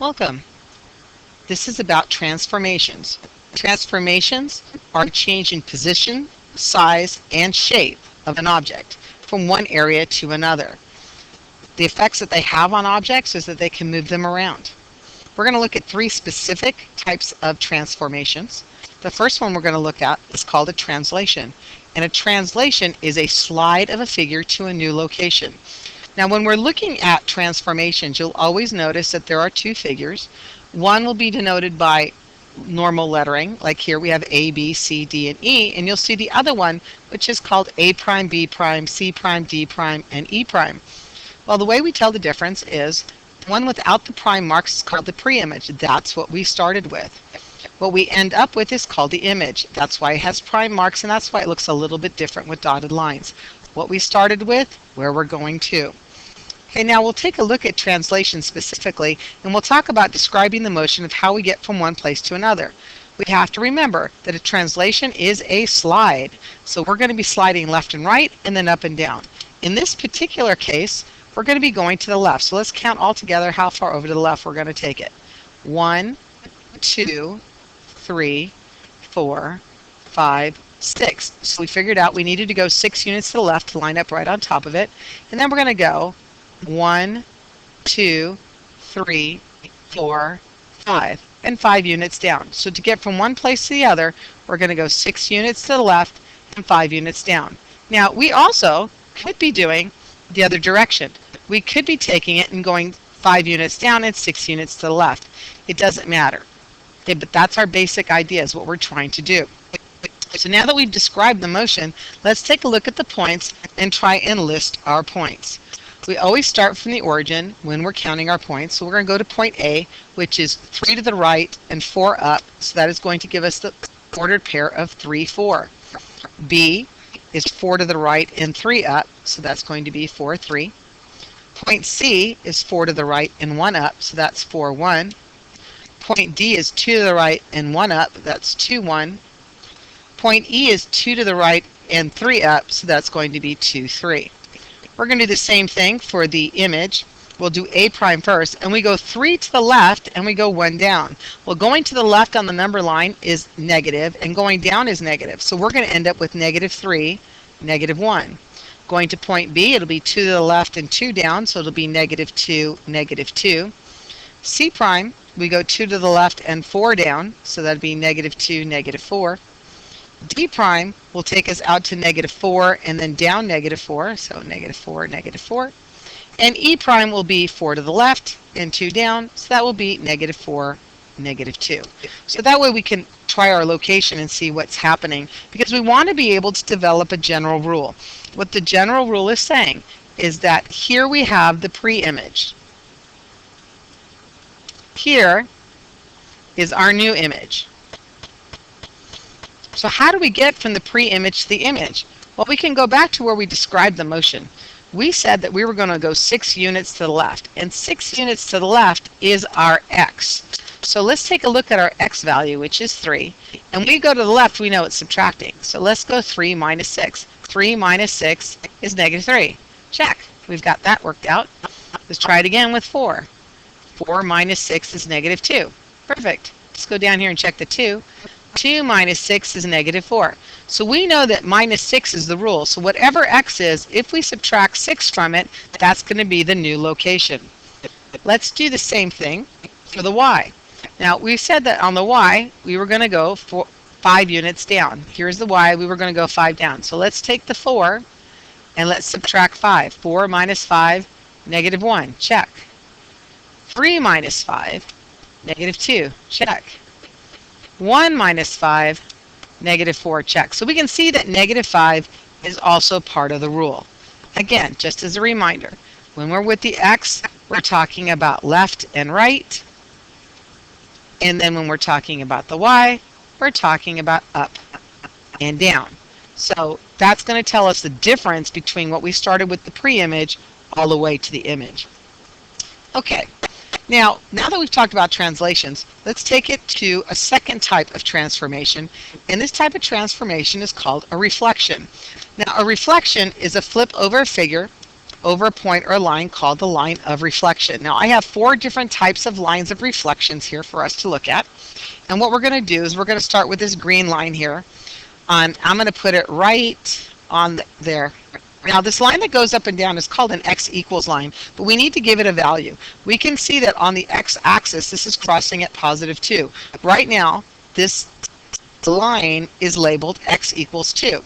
Welcome. This is about transformations. Transformations are a change in position, size, and shape of an object from one area to another. The effects that they have on objects is that they can move them around. We're going to look at three specific types of transformations. The first one we're going to look at is called a translation. And a translation is a slide of a figure to a new location. Now, when we're looking at transformations, you'll always notice that there are two figures. One will be denoted by normal lettering, like here we have A, B, C, D, and E, and you'll see the other one, which is called A prime, B prime, C prime, D prime, and E prime. Well, the way we tell the difference is one without the prime marks is called the pre-image. That's what we started with. What we end up with is called the image. That's why it has prime marks, and that's why it looks a little bit different with dotted lines. What we started with, where we're going to. Okay, now we'll take a look at translation specifically, and we'll talk about describing the motion of how we get from one place to another. We have to remember that a translation is a slide. So we're going to be sliding left and right, and then up and down. In this particular case, we're going to be going to the left. So let's count all together how far over to the left we're going to take it. 1, 2, 3, 4, 5, 6. So we figured out we needed to go 6 units to the left to line up right on top of it. And then we're going to go 1, 2, 3, 4, 5, and 5 units down. So to get from one place to the other, we're going to go 6 units to the left and 5 units down. Now, we also could be doing the other direction. We could be taking it and going 5 units down and 6 units to the left. It doesn't matter. Okay, but that's our basic idea, is what we're trying to do. So now that we've described the motion, let's take a look at the points and try and list our points. We always start from the origin when we're counting our points. So we're going to go to point A, which is 3 to the right and 4 up. So that is going to give us the ordered pair of 3, 4. B is 4 to the right and 3 up. So that's going to be 4, 3. Point C is 4 to the right and 1 up. So that's 4, 1. Point D is 2 to the right and 1 up. That's 2, 1. Point E is 2 to the right and 3 up. So that's going to be 2, 3. We're going to do the same thing for the image. We'll do A prime first, and we go 3 to the left and we go 1 down. Well, going to the left on the number line is negative, and going down is negative. So we're going to end up with -3, -1. Going to point B, it'll be 2 to the left and 2 down, so it'll be -2, -2. C prime, we go 2 to the left and 4 down, so that'd be -2, -4. D prime will take us out to -4 and then down -4, so -4, -4. And E prime will be 4 to the left and 2 down, so that will be -4, -2. So that way we can try our location and see what's happening, because we want to be able to develop a general rule. What the general rule is saying is that here we have the pre-image. Here is our new image. So how do we get from the pre-image to the image? Well, we can go back to where we described the motion. We said that we were going to go 6 units to the left, and 6 units to the left is our x. So let's take a look at our x value, which is 3. And we go to the left, we know it's subtracting. So let's go 3 minus 6. 3 minus 6 is -3. Check. We've got that worked out. Let's try it again with 4. 4 minus 6 is -2. Perfect. Let's go down here and check the 2. 2 minus 6 is -4. So we know that -6 is the rule. So whatever x is, if we subtract 6 from it, that's going to be the new location. Let's do the same thing for the y. Now, we said that on the y, we were going to go 5 units down. Here's the y, we were going to go 5 down. So let's take the 4 and let's subtract 5. 4 minus 5, -1. Check. 3 minus 5, -2. Check. 1 minus 5, -4, check. So we can see that -5 is also part of the rule. Again, just as a reminder, when we're with the x, we're talking about left and right. And then when we're talking about the y, we're talking about up and down. So that's going to tell us the difference between what we started with the pre-image all the way to the image. Okay. Now that we've talked about translations, let's take it to a second type of transformation, and this type of transformation is called a reflection. Now, a reflection is a flip over a figure over a point or a line called the line of reflection. Now I have 4 different types of lines of reflections here for us to look at. And what we're going to do is we're going to start with this green line here. I'm going to put it right on there. Now this line that goes up and down is called an x equals line, but we need to give it a value. We can see that on the x-axis this is crossing at positive 2. Right now this line is labeled x equals 2.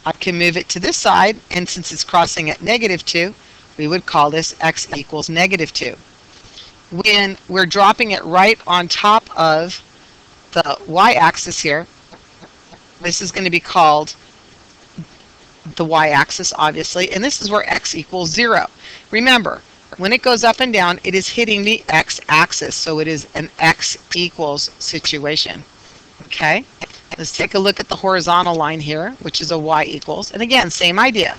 I can move it to this side, and since it's crossing at negative 2, we would call this x equals negative 2. When we're dropping it right on top of the y-axis here, this is going to be called the y-axis, obviously, and this is where x equals 0. Remember, when it goes up and down, it is hitting the x-axis, so it is an x equals situation. Okay, let's take a look at the horizontal line here, which is a y equals, and again, same idea.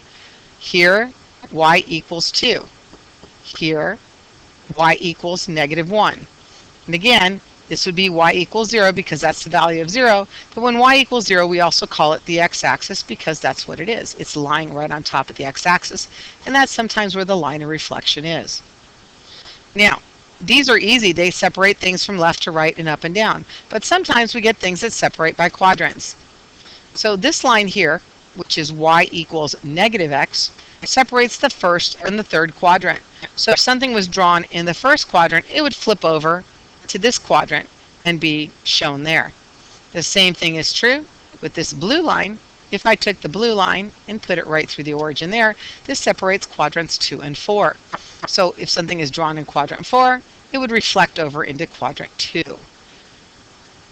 Here, y equals 2. Here, y equals negative 1. And again, this would be y equals 0 because that's the value of 0. But when y equals 0, we also call it the x-axis because that's what it is. It's lying right on top of the x-axis. And that's sometimes where the line of reflection is. Now, these are easy. They separate things from left to right and up and down. But sometimes we get things that separate by quadrants. So this line here, which is y equals negative x, separates the first and the third quadrant. So if something was drawn in the first quadrant, it would flip over to this quadrant and be shown there. The same thing is true with this blue line. If I took the blue line and put it right through the origin there, this separates quadrants 2 and 4. So if something is drawn in quadrant 4, it would reflect over into quadrant 2.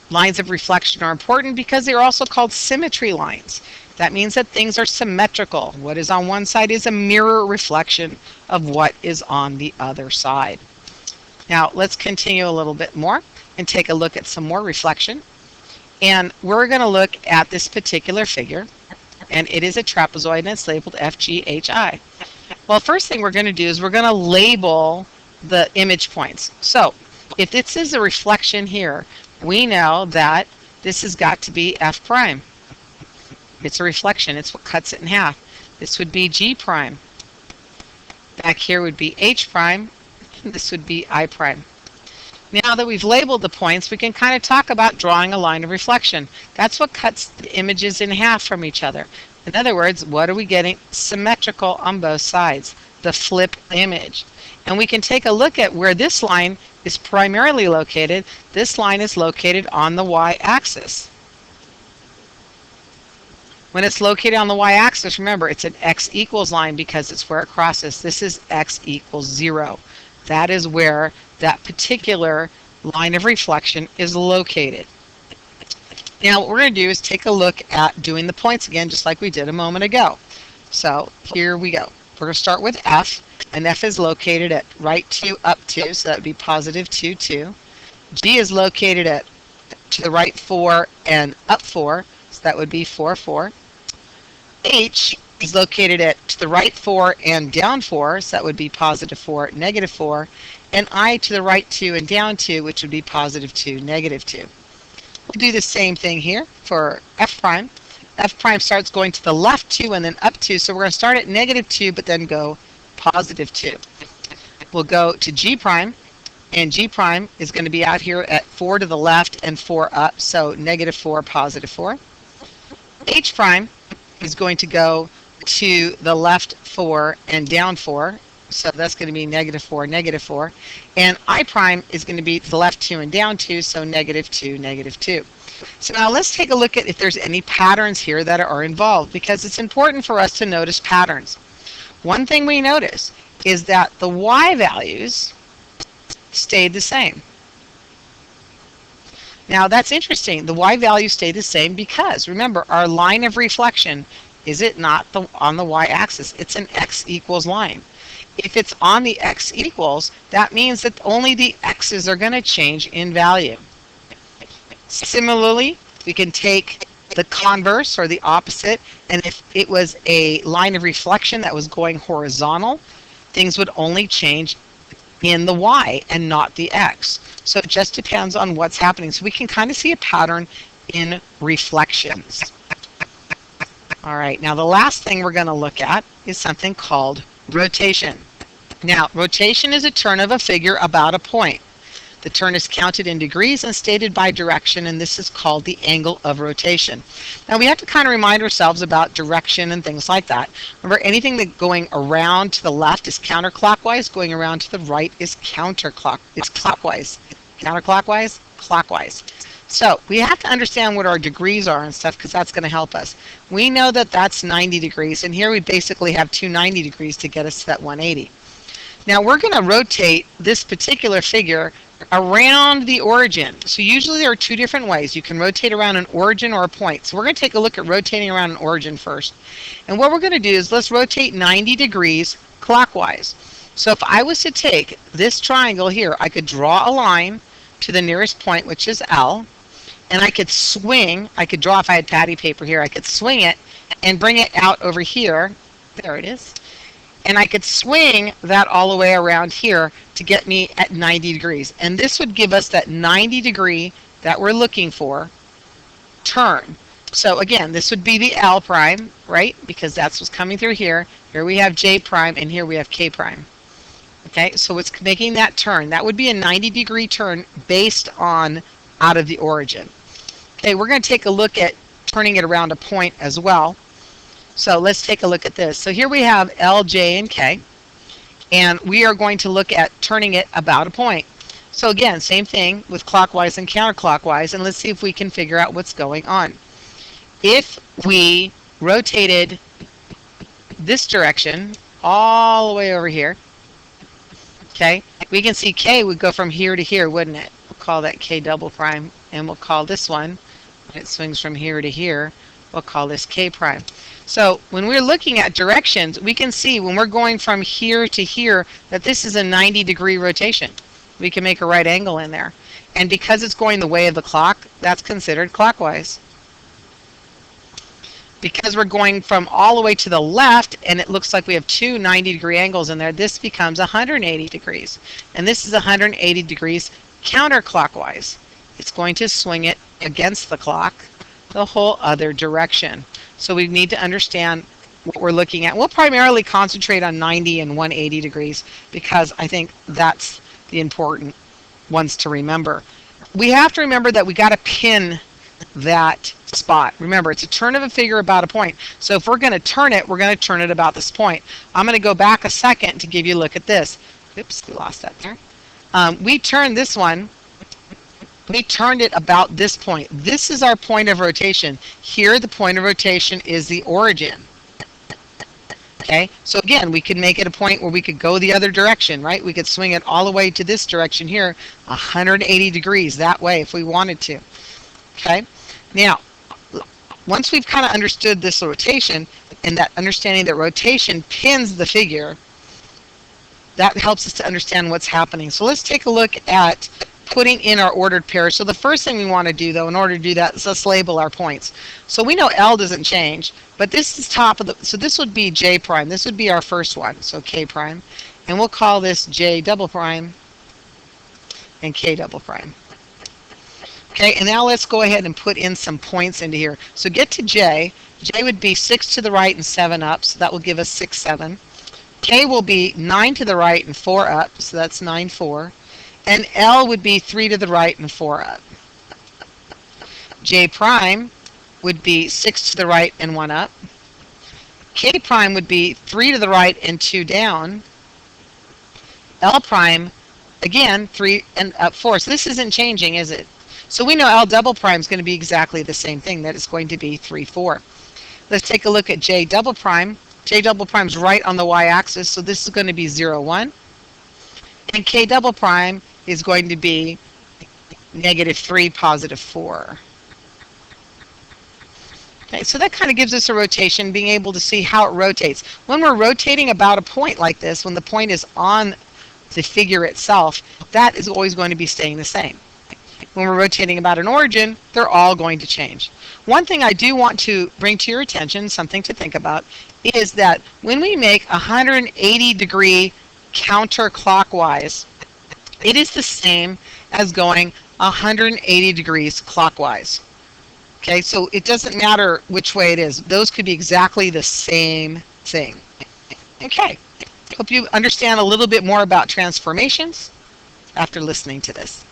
Lines of reflection are important because they are also called symmetry lines. That means that things are symmetrical. What is on one side is a mirror reflection of what is on the other side. Now let's continue a little bit more and take a look at some more reflection. And we're going to look at this particular figure, and it is a trapezoid and it's labeled FGHI. Well, first thing we're going to do is we're going to label the image points. So if this is a reflection here, we know that this has got to be F prime. It's a reflection. It's what cuts it in half. This would be G prime. Back here would be H prime. This would be I prime. Now that we've labeled the points, we can kind of talk about drawing a line of reflection. That's what cuts the images in half from each other. In other words, what are we getting? Symmetrical on both sides, the flip image. And we can take a look at where this line is primarily located. This line is located on the y-axis. When it's located on the y-axis, remember, it's an x equals line because it's where it crosses. This is x equals 0. That is where that particular line of reflection is located. Now what we're going to do is take a look at doing the points again, just like we did a moment ago. So here we go. We're going to start with F, and F is located at right 2, up 2, so that would be positive 2, 2. G is located at to the right 4 and up 4, so that would be 4, 4. H is located at to the right 4 and down 4, so that would be positive 4, negative 4, and I to the right 2 and down 2, which would be positive 2, negative 2. We'll do the same thing here for F prime. F prime starts going to the left 2 and then up 2, so we're going to start at negative 2 but then go positive 2. We'll go to G prime, and G prime is going to be out here at 4 to the left and 4 up, so negative 4, positive 4. H prime is going to go to the left 4 and down 4, so that's going to be negative 4, negative 4. And I prime is going to be to the left 2 and down 2, so negative 2, negative 2. So now let's take a look at if there's any patterns here that are involved, because it's important for us to notice patterns. One thing we notice is that the y values stayed the same. Now that's interesting. The y values stay the same because, remember, our line of reflection, is it not on the y-axis? It's an x equals line. If it's on the x equals, that means that only the x's are going to change in value. Similarly, we can take the converse or the opposite, and if it was a line of reflection that was going horizontal, things would only change in the y and not the x. So it just depends on what's happening. So we can kind of see a pattern in reflections. All right, now the last thing we're going to look at is something called Rotation. Now, rotation is a turn of a figure about a point. The turn is counted in degrees and stated by direction, and this is called the angle of rotation. Now, we have to kind of remind ourselves about direction and things like that. Remember, anything that going around to the left is counterclockwise, going around to the right is clockwise. Counterclockwise, clockwise. So we have to understand what our degrees are and stuff, because that's going to help us. We know that that's 90 degrees, and here we basically have two 90 degrees to get us to that 180. Now we're going to rotate this particular figure around the origin. So usually there are two different ways. You can rotate around an origin or a point. So we're going to take a look at rotating around an origin first. And what we're going to do is let's rotate 90 degrees clockwise. So if I was to take this triangle here, I could draw a line to the nearest point, which is L, and I could swing, I could draw, if I had patty paper here, I could swing it and bring it out over here. There it is. And I could swing that all the way around here to get me at 90 degrees. And this would give us that 90 degree that we're looking for turn. So again, this would be the L prime, right? Because that's what's coming through here. Here we have J prime, and here we have K prime. Okay, so it's making that turn. That would be a 90 degree turn based on out of the origin. Okay, we're going to take a look at turning it around a point as well. So let's take a look at this. So here we have L, J, and K, and we are going to look at turning it about a point. So again, same thing with clockwise and counterclockwise, and let's see if we can figure out what's going on. If we rotated this direction all the way over here, okay, we can see K would go from here to here, wouldn't it? We'll call that K double prime, and we'll call this one, when it swings from here to here, we'll call this K prime. So when we're looking at directions, we can see when we're going from here to here that this is a 90 degree rotation. We can make a right angle in there. And because it's going the way of the clock, that's considered clockwise. Because we're going from all the way to the left, and it looks like we have two 90 degree angles in there, this becomes 180 degrees. And this is 180 degrees counterclockwise. It's going to swing it against the clock the whole other direction. So we need to understand what we're looking at. We'll primarily concentrate on 90 and 180 degrees because I think that's the important ones to remember. We have to remember that we got to pin that spot. Remember, it's a turn of a figure about a point. So if we're going to turn it, we're going to turn it about this point. I'm going to go back a second to give you a look at this. Oops, we lost that there. We turned this one. We turned it about this point. This is our point of rotation. Here, the point of rotation is the origin. Okay, so again, we could make it a point where we could go the other direction, right? We could swing it all the way to this direction here, 180 degrees that way if we wanted to. Okay, now, once we've kind of understood this rotation and that understanding that rotation pins the figure, that helps us to understand what's happening. So let's take a look at putting in our ordered pairs. So the first thing we want to do, though, in order to do that, is let's label our points. So we know L doesn't change, but this is top of the, so this would be J prime. This would be our first one, so K prime. And we'll call this J double prime and K double prime. Okay, and now let's go ahead and put in some points into here. So get to J. J would be 6 to the right and 7 up, so that will give us 6, 7. K will be 9 to the right and 4 up, so that's 9, 4. And L would be 3 to the right and 4 up. J prime would be 6 to the right and 1 up. K prime would be 3 to the right and 2 down. L prime, again, 3 and up 4. So this isn't changing, is it? So we know L double prime is going to be exactly the same thing. That is going to be 3, 4. Let's take a look at J double prime. J double prime is right on the y-axis, so this is going to be 0, 1. And K double prime is going to be -3, +4. Okay, so that kind of gives us a rotation, being able to see how it rotates. When we're rotating about a point like this, when the point is on the figure itself, that is always going to be staying the same. When we're rotating about an origin, they're all going to change. One thing I do want to bring to your attention, something to think about, is that when we make 180 degree counterclockwise, it is the same as going 180 degrees clockwise. Okay, so it doesn't matter which way it is. Those could be exactly the same thing. Okay, Hope you understand a little bit more about transformations after listening to this.